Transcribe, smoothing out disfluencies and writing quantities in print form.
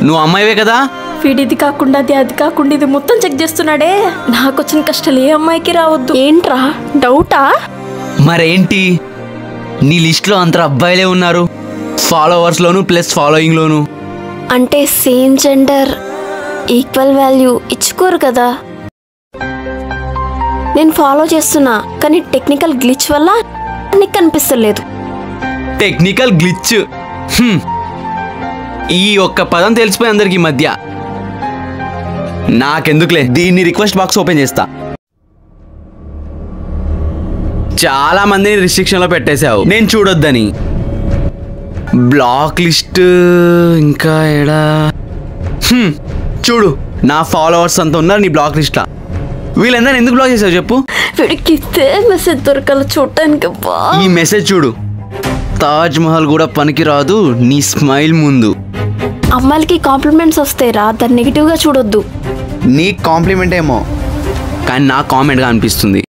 నువ్వు అమ్మాయివే కదా? వీడిది కాకుండా అది కాకుండా ఇది మొత్తం చెక్ చేస్తున్నాడే. నాకు వచ్చిన కష్టాలు ఏ అమ్మాయికి రావద్దు. ఏంట్రా డౌటా? మరేంటి నీ లిస్ట్లో అంతా అబ్బాయిలే ఉన్నారు, ఫాలోవర్స్లోను ప్లస్ ఫాలోయింగ్లోను. అంటే సేమ్ జెండర్ ఈక్వల్ వాల్యూ ఇచ్చుకోరు కదా. నేను ఫాలో చేస్తున్నా కానీ టెక్నికల్ గ్లిచ్ వల్ల నీకు కనిపిస్తలేదు. Technical glitch? ఈ ఒక్క పదం తెలిసిపోయి అందరికి మధ్య. నాకెందుకులే, దీన్ని రిక్వెస్ట్ బాక్స్ ఓపెన్ చేస్తా. చాలా మందిని రిస్ట్రిక్షన్లో పెట్టేశావు నేను చూడొద్దని. బ్లాక్ లిస్ట్ ఇంకా ఎడా? చూడు, నా ఫాలోవర్స్ అంతా ఉన్నారు నీ బ్లాక్ లిస్ట్లా. వీళ్ళందరూ ఎందుకు బ్లాక్ చేసావు చెప్పు? వీడికి మెసేజ్ దొరకాల చూడటానికి. ఈ మెసేజ్ చూడు, తాజ్ మహల్ కూడా పనికిరాదు నీ స్మైల్ ముందు. అమ్మాయిలకి కాంప్లిమెంట్స్ వస్తాయిరా, దాన్ని నెగిటివ్గా చూడొద్దు. నీ కాంప్లిమెంట్ ఏమో, కానీ నా కామెంట్గా అనిపిస్తుంది.